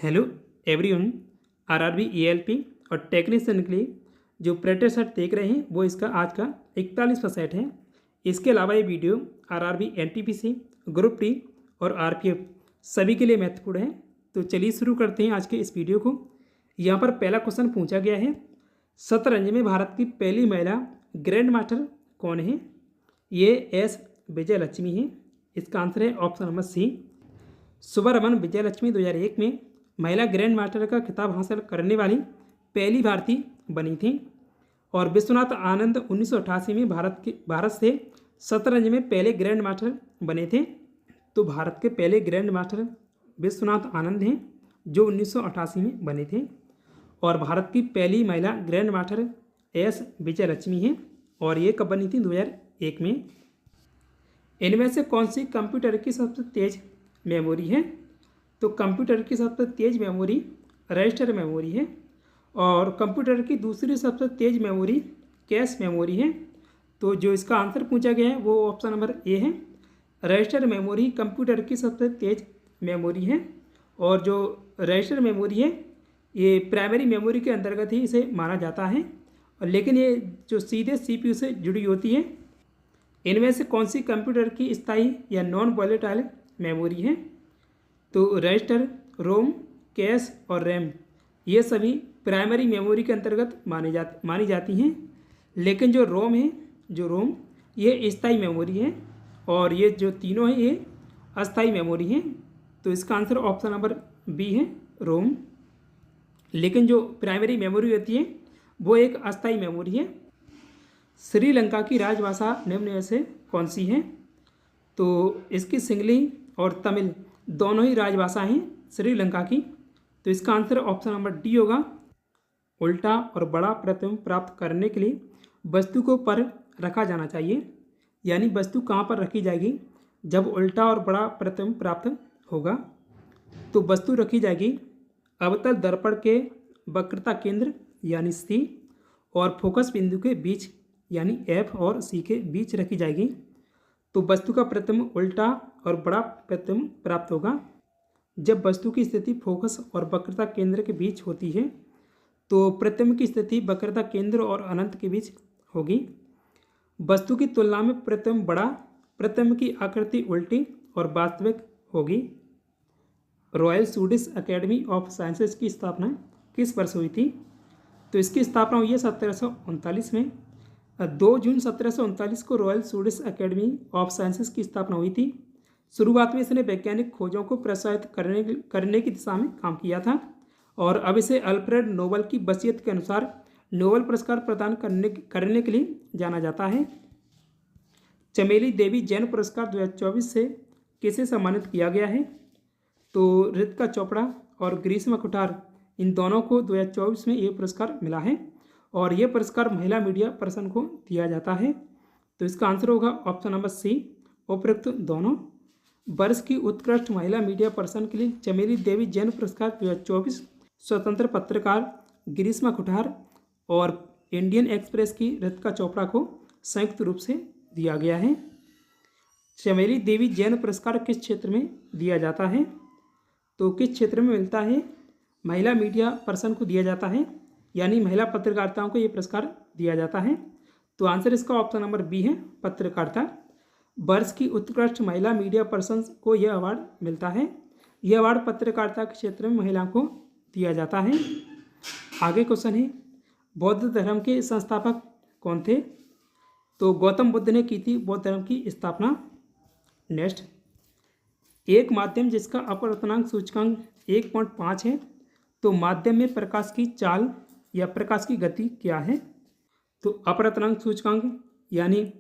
Hello everyone. RRB ALP और technician के लिए जो प्रैक्टिस सेट देख रहे हैं वो इसका आज का 41वां सेट है। इसके अलावा ये video RRB NTPC, group D और आरपीएफ सभी के लिए महत्वपूर्ण है। तो चलिए शुरू करते हैं आज के इस वीडियो को। यहाँ पर पहला क्वेश्चन पूछा गया है, शतरंज में भारत की पहली महिला ग्रैंड मास्टर कौन है? ये एस विजयलक्ष्मी है। इसका आंसर है option number C. Subramaniam Vijayalakshmi 2001 में महिला ग्रैंड मास्टर का खिताब हासिल करने वाली पहली भारतीय बनी थी। और विश्वनाथ आनंद 1988 में भारत से शतरंज में पहले ग्रैंड मास्टर बने थे। तो भारत के पहले ग्रैंड मास्टर विश्वनाथ आनंद हैं जो 1988 में बने थे। और भारत की पहली महिला ग्रैंड मास्टर एस विजयलक्ष्मी है और ये कब बनी थी? 2001 में। इनमें से कौन सी कंप्यूटर की सबसे तेज मेमोरी है? तो कंप्यूटर की सबसे तेज मेमोरी रजिस्टर मेमोरी है और कंप्यूटर की दूसरी सबसे तेज मेमोरी कैश मेमोरी है। तो जो इसका आंसर पूछा गया है वो ऑप्शन नंबर ए है। रजिस्टर मेमोरी कंप्यूटर की सबसे तेज मेमोरी है और जो रजिस्टर मेमोरी है ये प्राइमरी मेमोरी के अंतर्गत ही इसे माना जाता है, लेकिन ये जो सीधे सीपीयू से जुड़ी होती है। इनमें से कौन सी कंप्यूटर की स्थायी या नॉन वॉलेटाइल मेमोरी है? तो रजिस्टर, रोम, कैश और रैम ये सभी प्राइमरी मेमोरी के अंतर्गत मानी जाती हैं, लेकिन जो रोम ये स्थायी मेमोरी है और ये जो तीनों हैं ये अस्थायी मेमोरी हैं। तो इसका आंसर ऑप्शन नंबर बी है, रोम। लेकिन जो प्राइमरी मेमोरी होती है वो एक अस्थायी मेमोरी है। श्रीलंका की राजभाषा निम्न में से कौन सी है? तो इसकी सिंगली और तमिल दोनों ही राजभाषा हैं श्रीलंका की। तो इसका आंसर ऑप्शन नंबर डी होगा। उल्टा और बड़ा प्रतिबिंब प्राप्त करने के लिए वस्तु को पर रखा जाना चाहिए, यानी वस्तु कहाँ पर रखी जाएगी जब उल्टा और बड़ा प्रतिबिंब प्राप्त होगा? तो वस्तु रखी जाएगी अवतल दर्पण के वक्रता केंद्र यानी सी और फोकस बिंदु के बीच यानी एफ और सी के बीच रखी जाएगी। तो वस्तु का प्रतिबिंब उल्टा और बड़ा प्रतिबिंब प्राप्त होगा जब वस्तु की स्थिति फोकस और वक्रता केंद्र के बीच होती है। तो प्रतिबिंब की स्थिति वक्रता केंद्र और अनंत के बीच होगी। वस्तु की तुलना में प्रतिबिंब बड़ा, प्रतिबिंब की आकृति उल्टी और वास्तविक होगी। Royal Swedish academy of sciences की स्थापना किस वर्ष हुई थी? तो इसकी स्थापना हुई है 1739 में। 2 जून 1739 को royal Swedish academy of sciences की स्थापना हुई थी। शुरुआत में इसने वैज्ञानिक खोजों को प्रोत्साहित करने की दिशा में काम किया था और अब इसे अल्फ्रेड नोबेल की वसीयत के अनुसार नोबेल पुरस्कार प्रदान करने के लिए जाना जाता है। चमेली देवी जैन पुरस्कार 2024 से किसे सम्मानित किया गया है? तो रितिका चोपड़ा और ग्रीष्मा कुठार इन दोनों को 2024 में ये पुरस्कार मिला है और ये पुरस्कार महिला मीडिया पर्सन को दिया जाता है। तो इसका आंसर होगा ऑप्शन नंबर सी, उपयुक्त दोनों। वर्ष की उत्कृष्ट महिला मीडिया पर्सन के लिए चमेली देवी जैन पुरस्कार 2024 स्वतंत्र पत्रकार ग्रीष्मा कुठार और इंडियन एक्सप्रेस की रितिका चोपड़ा को संयुक्त रूप से दिया गया है। चमेली देवी जैन पुरस्कार किस क्षेत्र में दिया जाता है? तो किस क्षेत्र में मिलता है? महिला मीडिया पर्सन को दिया जाता है, यानी महिला पत्रकारिताओं को ये पुरस्कार दिया जाता है। तो आंसर इसका ऑप्शन नंबर बी है, पत्रकारिता। वर्ष की उत्कृष्ट महिला मीडिया पर्सन को यह अवार्ड मिलता है। यह अवार्ड पत्रकारिता के क्षेत्र में महिलाओं को दिया जाता है। आगे क्वेश्चन है, बौद्ध धर्म के संस्थापक कौन थे? तो गौतम बुद्ध ने की थी बौद्ध धर्म की स्थापना। नेक्स्ट, एक माध्यम जिसका अपवर्तनांक सूचकांक 1.5 है, तो माध्यम में प्रकाश की चाल या प्रकाश की गति क्या है? तो अपवर्तनांक सूचकांक यानी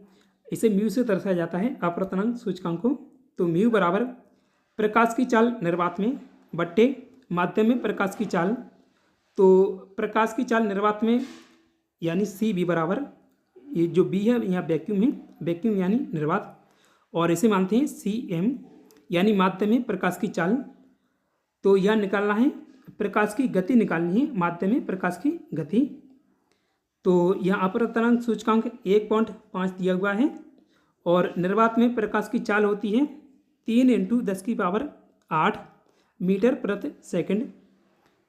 इसे म्यू से दर्शाया जाता है अपवर्तनांक सूचकांक को। तो म्यू बराबर प्रकाश की चाल निर्वात में बट्टे माध्यम में प्रकाश की चाल। तो प्रकाश की चाल निर्वात में यानी सी बी बराबर, ये जो बी है यहाँ वैक्यूम है, वैक्यूम यानी निर्वात, और इसे मानते हैं सी एम यानी माध्यम में प्रकाश की चाल। तो यह निकालना है, प्रकाश की गति निकालनी है, माध्यम में प्रकाश की गति। तो यहाँ अपवर्तनांक सूचकांक 1.5 दिया हुआ है और निर्वात में प्रकाश की चाल होती है 3 × 10⁸ मीटर प्रति सेकंड।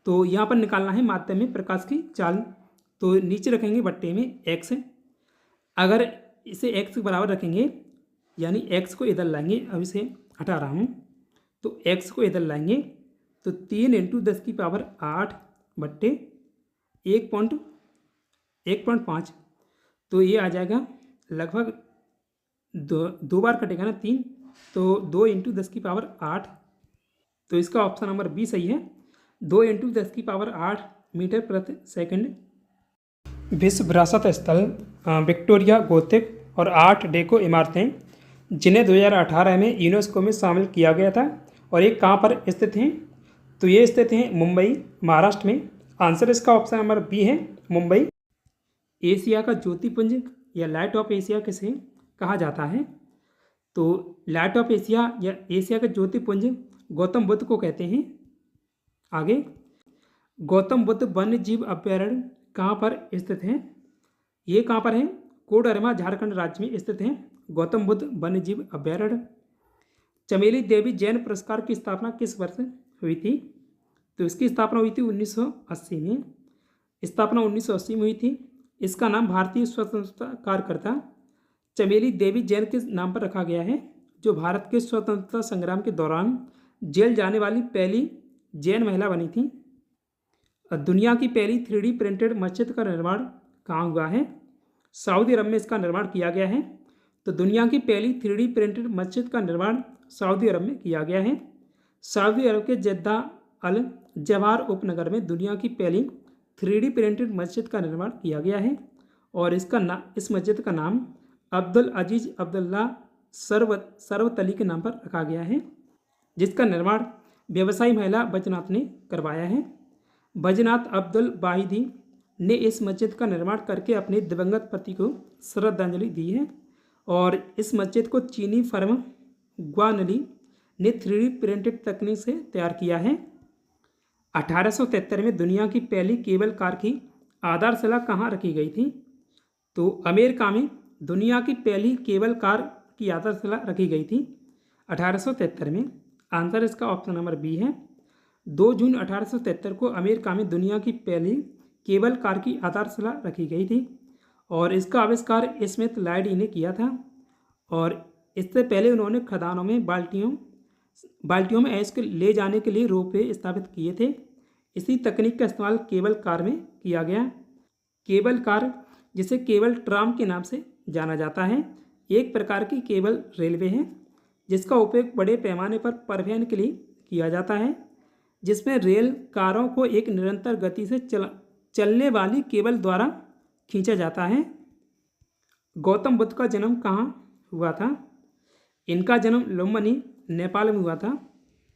तो यहाँ पर निकालना है माध्यम में प्रकाश की चाल। तो नीचे रखेंगे बट्टे में x, अगर इसे x के बराबर रखेंगे यानी x को इधर लाएंगे, अब इसे हटा रहा हूँ, तो x को इधर लाएंगे तो 3 × 10⁸ बट्टे 1.5, तो ये आ जाएगा लगभग दो बार कटेगा ना 3, तो 2 × 10⁸, तो इसका ऑप्शन नंबर बी सही है, 2 × 10⁸ मीटर प्रति सेकंड। विश्व विरासत स्थल विक्टोरिया गोथिक और आर्ट डेको इमारतें जिन्हें 2018 में यूनेस्को में शामिल किया गया था, और ये कहाँ पर स्थित हैं, तो ये स्थित हैं मुंबई महाराष्ट्र में। आंसर इसका ऑप्शन नंबर बी है, मुंबई। एशिया का ज्योतिपुंज या लाइट ऑफ एशिया किसे कहा जाता है, तो लाइट ऑफ एशिया या एशिया का ज्योतिपुंज गौतम बुद्ध को कहते हैं। आगे, गौतम बुद्ध वन्य जीव अभयारण्य कहाँ पर स्थित है, ये कहाँ पर है, कोडरमा झारखंड राज्य में स्थित है गौतम बुद्ध वन्य जीव अभयारण्य। चमेली देवी जैन पुरस्कार की स्थापना किस वर्ष हुई थी, तो इसकी स्थापना हुई थी 1980 में, स्थापना 1980 में हुई थी। इसका नाम भारतीय स्वतंत्रता कार्यकर्ता चमेली देवी जैन के नाम पर रखा गया है, जो भारत के स्वतंत्रता संग्राम के दौरान जेल जाने वाली पहली जैन महिला बनी थी। दुनिया की पहली 3D प्रिंटेड मस्जिद का निर्माण कहाँ हुआ है, सऊदी अरब में इसका निर्माण किया गया है। तो दुनिया की पहली 3D प्रिंटेड मस्जिद का निर्माण सऊदी अरब में किया गया है। सऊदी अरब के जद्दा अल जवाहर उपनगर में दुनिया की पहली 3D प्रिंटेड मस्जिद का निर्माण किया गया है, और इस मस्जिद का नाम अब्दुल अजीज़ अब्दुल्ला सर्वतली के नाम पर रखा गया है, जिसका निर्माण व्यवसायी महिला बैजनाथ ने करवाया है। बैजनाथ अब्दुल वाहिदी ने इस मस्जिद का निर्माण करके अपने दिवंगत पति को श्रद्धांजलि दी है, और इस मस्जिद को चीनी फर्म ग्वानली ने 3D प्रिंटेड तकनीक से तैयार किया है। 1873 में दुनिया की पहली केबल कार की आधारशिला कहाँ रखी गई थी, तो अमेरिका में दुनिया की पहली केबल कार की आधारशिला रखी गई थी 1873 में। आंसर इसका ऑप्शन नंबर बी है, 2 जून 1873 को अमेरिका में दुनिया की पहली केबल कार की आधारशिला रखी गई थी, और इसका आविष्कार स्मिथ लाइडी ने किया था। और इससे पहले उन्होंने खदानों में बाल्टियों में ऐश को ले जाने के लिए रोपवे स्थापित किए थे। इसी तकनीक का इस्तेमाल केबल कार में किया गया। केबल कार, जिसे केबल ट्राम के नाम से जाना जाता है, एक प्रकार की केबल रेलवे है जिसका उपयोग बड़े पैमाने पर परिवहन के लिए किया जाता है, जिसमें रेल कारों को एक निरंतर गति से चलने वाली केबल द्वारा खींचा जाता है। गौतम बुद्ध का जन्म कहाँ हुआ था, इनका जन्म लुम्बिनी नेपाल में हुआ था।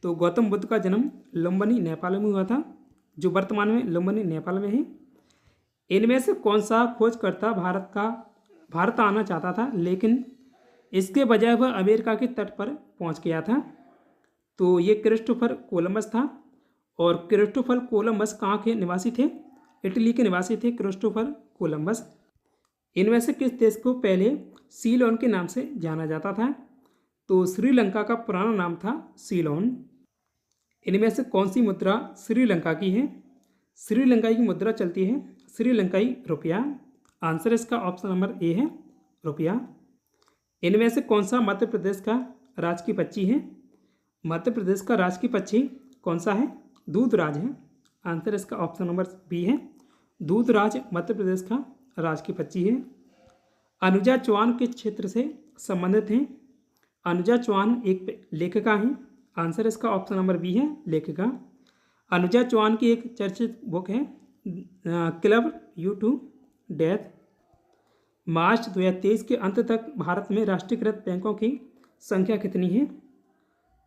तो गौतम बुद्ध का जन्म लुम्बिनी नेपाल में हुआ था, जो वर्तमान में लुम्बिनी नेपाल में है। इनमें से कौन सा खोजकर्ता भारत आना चाहता था, लेकिन इसके बजाय वह अमेरिका के तट पर पहुंच गया था, तो ये क्रिस्टोफर कोलंबस था। और क्रिस्टोफर कोलंबस कहाँ के निवासी थे, इटली के निवासी थे क्रिस्टोफर कोलंबस। इनमें से किस देश को पहले सीलोन के नाम से जाना जाता था, तो श्रीलंका का पुराना नाम था सीलोन। इनमें से कौन सी मुद्रा श्रीलंका की है, श्रीलंका की मुद्रा चलती है श्रीलंकाई रुपया। आंसर इसका ऑप्शन नंबर ए है, रुपया। इनमें से कौन सा मध्य प्रदेश का राजकीय पक्षी है, मध्य प्रदेश का राजकीय पक्षी कौन सा है, दूधराज है। आंसर इसका ऑप्शन नंबर बी है, दूधराज मध्य प्रदेश का राजकीय पक्षी है। अनुजा चौहान किस क्षेत्र से संबंधित हैं, अनुजा चौहान एक लेखिका हैं। आंसर इसका ऑप्शन नंबर बी है, लेखिका। अनुजा चौहान की एक चर्चित बुक है क्लब यू टू डेथ। मार्च 2023 के अंत तक भारत में राष्ट्रीयकृत बैंकों की संख्या कितनी है,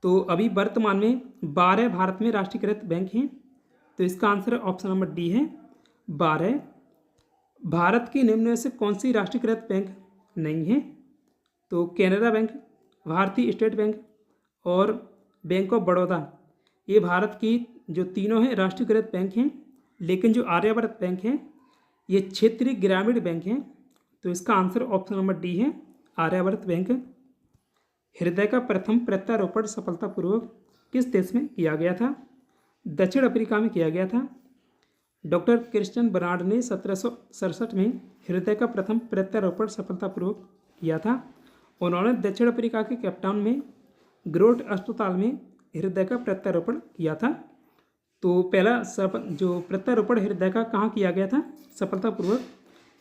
तो अभी वर्तमान में 12 भारत में राष्ट्रीयकृत बैंक हैं, तो इसका आंसर ऑप्शन नंबर डी है, 12। भारत की निम्न में से कौन सी राष्ट्रीयकृत बैंक नहीं है, तो कैनरा बैंक, भारतीय स्टेट बैंक और बैंक ऑफ बड़ौदा। ये भारत की जो तीनों हैं राष्ट्रीयकृत बैंक हैं, लेकिन जो आर्यवर्त बैंक है ये क्षेत्रीय ग्रामीण बैंक हैं, तो इसका आंसर ऑप्शन नंबर डी है, आर्यवर्त बैंक। हृदय का प्रथम प्रत्यारोपण सफलतापूर्वक किस देश में किया गया था, दक्षिण अफ्रीका में किया गया था। डॉक्टर क्रिश्चियन बर्नार्ड ने 1767 में हृदय का प्रथम प्रत्यारोपण सफलतापूर्वक किया था। उन्होंने दक्षिण अफ्रीका के केपटाउन में ग्रोट अस्पताल में हृदय का प्रत्यारोपण किया था। तो पहला जो प्रत्यारोपण हृदय का कहाँ किया गया था? सफलतापूर्वक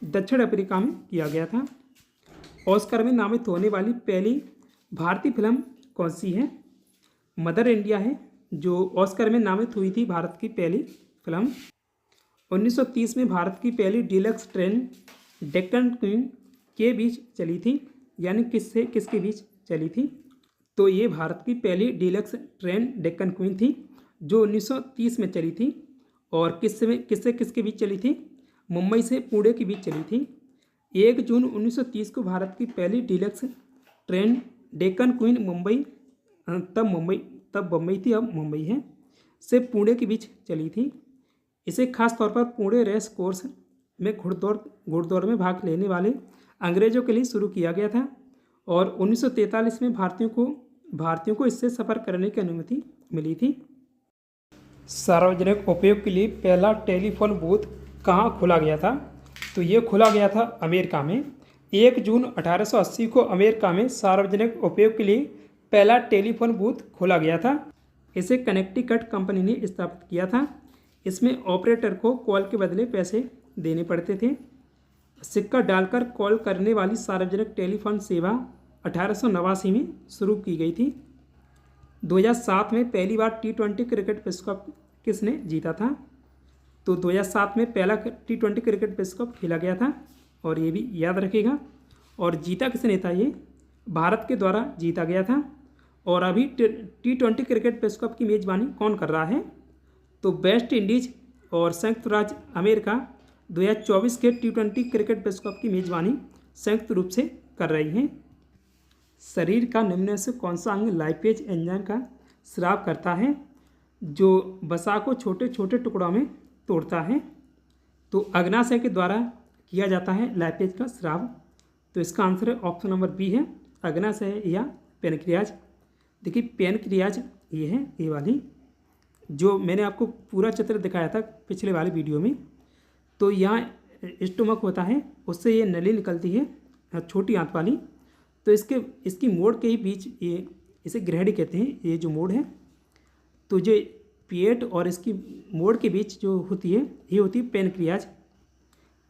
दक्षिण अफ्रीका में किया गया था। ऑस्कर में नामित होने वाली पहली भारतीय फिल्म कौन सी है? मदर इंडिया है जो ऑस्कर में नामित हुई थी भारत की पहली फिल्म। 1930 में भारत की पहली डीलक्स ट्रेन डेक्कन क्वीन के बीच चली थी, यानी किसके बीच चली थी? तो ये भारत की पहली डीलक्स ट्रेन डेक्कन क्वीन थी जो 1930 में चली थी। और किसके बीच चली थी? मुंबई से पुणे के बीच चली थी। 1 जून 1930 को भारत की पहली डीलक्स ट्रेन डेक्कन क्वीन तब बम्बई थी, अब मुंबई है, से पुणे के बीच चली थी। इसे खास तौर पर पुणे रेस कोर्स में घुड़दौड़ में भाग लेने वाले अंग्रेजों के लिए शुरू किया गया था। और 1943 में भारतीयों को इससे सफ़र करने की अनुमति मिली थी। सार्वजनिक उपयोग के लिए पहला टेलीफोन बूथ कहाँ खोला गया था? तो ये खोला गया था अमेरिका में। 1 जून 1880 को अमेरिका में सार्वजनिक उपयोग के लिए पहला टेलीफोन बूथ खोला गया था। इसे कनेक्टिकट कंपनी ने स्थापित किया था। इसमें ऑपरेटर को कॉल के बदले पैसे देने पड़ते थे। सिक्का डालकर कॉल करने वाली सार्वजनिक टेलीफोन सेवा 1889 में शुरू की गई थी। 2007 में पहली बार T20 क्रिकेट विश्व कप किसने जीता था? तो 2007 में पहला T20 क्रिकेट विश्व कप खेला गया था, और ये भी याद रखिएगा। और जीता किसने था? ये भारत के द्वारा जीता गया था। और अभी T20 क्रिकेट विश्व कप की मेज़बानी कौन कर रहा है? तो वेस्ट इंडीज और संयुक्त राज्य अमेरिका 2024 के T20 क्रिकेट विश्व कप की मेज़बानी संयुक्त रूप से कर रही हैं। शरीर का निम्न में से कौन सा अंग लाइपेज एंजाइम का स्राव करता है, जो वसा को छोटे छोटे टुकड़ों में तोड़ता है? तो अग्नाशय के द्वारा किया जाता है लाइपेज का स्राव। तो इसका आंसर है ऑप्शन नंबर बी है, अग्नाशय या पैनक्रियाज। देखिए पैनक्रियाज ये है, ये वाली जो मैंने आपको पूरा चित्र दिखाया था पिछले वाले वीडियो में। तो यहाँ स्टोमक होता है, उससे ये नली निकलती है छोटी आंत वाली। तो इसकी मोड़ के ही बीच ये इसे ग्रहणी कहते हैं, ये जो मोड़ है। तो जो पेट और इसकी मोड़ के बीच जो होती है ये होती है पैनक्रियाज।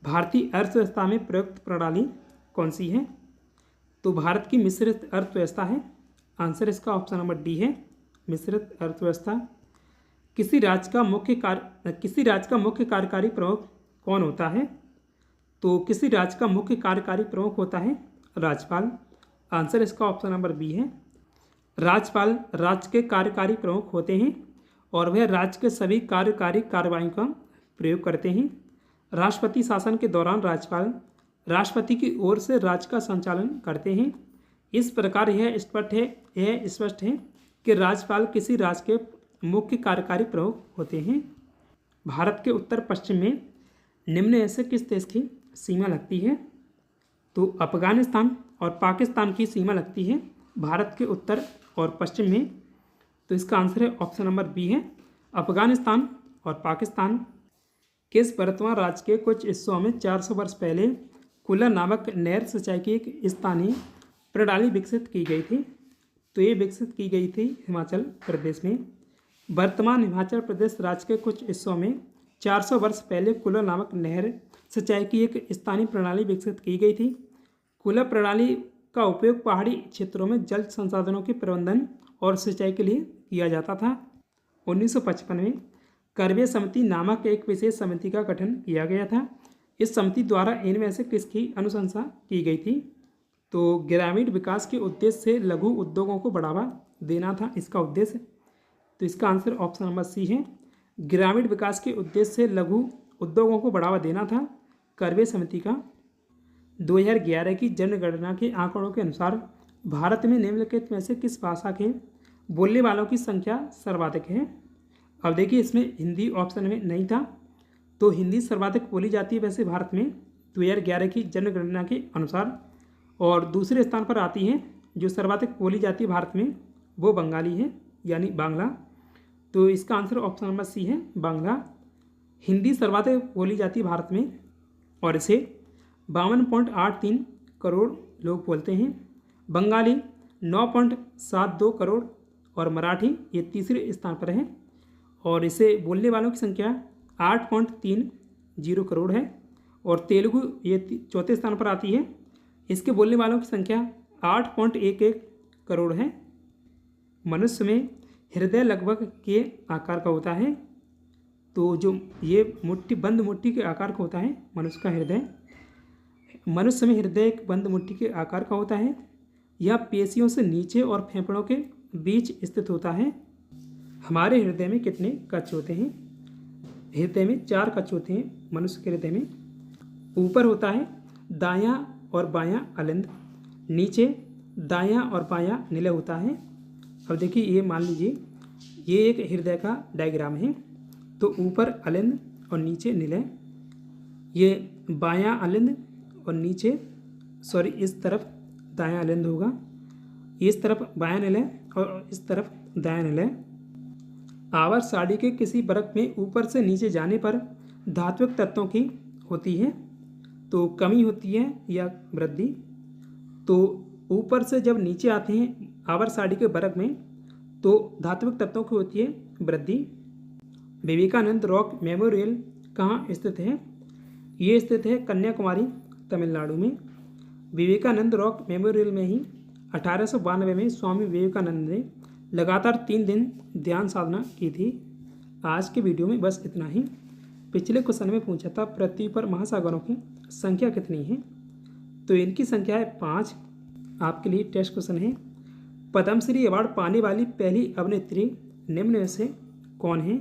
भारतीय अर्थव्यवस्था में प्रयुक्त प्रणाली कौन सी है? तो भारत की मिश्रित अर्थव्यवस्था है। आंसर इसका ऑप्शन नंबर डी है, मिश्रित अर्थव्यवस्था। किसी राज्य का मुख्य कार्यकारी प्रमुख कौन होता है? तो किसी राज्य का मुख्य कार्यकारी प्रमुख होता है राज्यपाल। आंसर इसका ऑप्शन नंबर बी है। राज्यपाल राज्य के कार्यकारी प्रमुख होते हैं और वह राज्य के सभी कार्यकारी कार्रवाइयों का प्रयोग करते हैं। राष्ट्रपति शासन के दौरान राज्यपाल राष्ट्रपति की ओर से राज्य का संचालन करते हैं। इस प्रकार यह स्पष्ट है कि राज्यपाल किसी राज्य के मुख्य कार्यकारी प्रमुख होते हैं। भारत के उत्तर पश्चिम में निम्न में से किस देश की सीमा लगती है? तो अफगानिस्तान और पाकिस्तान की सीमा लगती है भारत के उत्तर और पश्चिम में। तो इसका आंसर है ऑप्शन नंबर बी है, अफगानिस्तान और पाकिस्तान। किस वर्तमान राज्य के कुछ हिस्सों में 400 वर्ष पहले कुल्ला नामक नहर सिंचाई की एक स्थानीय प्रणाली विकसित की गई थी? तो ये विकसित की गई थी हिमाचल प्रदेश में। वर्तमान हिमाचल प्रदेश राज्य के कुछ हिस्सों में 400 वर्ष पहले कुल्ला नामक नहर सिंचाई की एक स्थानीय प्रणाली विकसित की गई थी। कुल्ला प्रणाली का उपयोग पहाड़ी क्षेत्रों में जल संसाधनों के प्रबंधन और सिंचाई के लिए किया जाता था। 1955 में करवे समिति नामक एक विशेष समिति का गठन किया गया था। इस समिति द्वारा इनमें से किसकी अनुशंसा की गई थी? तो ग्रामीण विकास के उद्देश्य से लघु उद्योगों को बढ़ावा देना था इसका उद्देश्य। तो इसका आंसर ऑप्शन नंबर सी है, ग्रामीण विकास के उद्देश्य से लघु उद्योगों को बढ़ावा देना था करवे समिति का। 2011 की जनगणना के आंकड़ों के अनुसार भारत में निम्नलिखित में से किस भाषा के बोलने वालों की संख्या सर्वाधिक है? अब देखिए इसमें हिंदी ऑप्शन में नहीं था, तो हिंदी सर्वाधिक बोली जाती है वैसे भारत में 2011 की जनगणना के अनुसार। और दूसरे स्थान पर आती है जो सर्वाधिक बोली जाती है भारत में, वो बंगाली है यानी बांग्ला। तो इसका आंसर ऑप्शन नंबर सी है बांग्ला। हिंदी सर्वाधिक बोली जाती है भारत में और इसे 52.83 करोड़ लोग बोलते हैं। बंगाली 9.72 करोड़ और मराठी ये तीसरे स्थान पर है और इसे बोलने वालों की संख्या 8.30 करोड़ है। और तेलुगु ये चौथे स्थान पर आती है, इसके बोलने वालों की संख्या 8.11 करोड़ है। मनुष्य में हृदय लगभग के आकार का होता है, तो जो ये बंद मुट्ठी के आकार का होता है मनुष्य का हृदय। मनुष्य में हृदय एक बंद मुट्ठी के आकार का होता है। यह पेशियों से नीचे और फेफड़ों के बीच स्थित होता है। हमारे हृदय में कितने कक्ष होते हैं? हृदय में 4 कक्ष होते हैं मनुष्य के हृदय में। ऊपर होता है दायां और बायां अलिंद, नीचे दायां और बायां निलय होता है। अब देखिए, ये मान लीजिए ये एक हृदय का डायग्राम है, तो ऊपर अलिंद और नीचे निलय, ये बायां अलिंद और नीचे इस तरफ दायां अलिंद होगा, इस तरफ बायां निलय और इस तरफ दायां निलय। आवर्त सारणी के किसी वृत्त में ऊपर से नीचे जाने पर धात्विक तत्वों की होती है तो कमी होती है या वृद्धि। तो ऊपर से जब नीचे आते हैं आवर्त सारणी के वर्ग में तो धात्विक तत्वों की होती है वृद्धि। विवेकानंद रॉक मेमोरियल कहाँ स्थित है? ये स्थित है कन्याकुमारी, तमिलनाडु में। विवेकानंद रॉक मेमोरियल में ही 1892 में स्वामी विवेकानंद ने लगातार 3 दिन ध्यान साधना की थी। आज के वीडियो में बस इतना ही। पिछले क्वेश्चन में पूछा था पृथ्वी पर महासागरों की संख्या कितनी है, तो इनकी संख्या है 5। आपके लिए टेस्ट क्वेश्चन है, पद्मश्री अवार्ड पाने वाली पहली अभिनेत्री निम्न में से कौन है?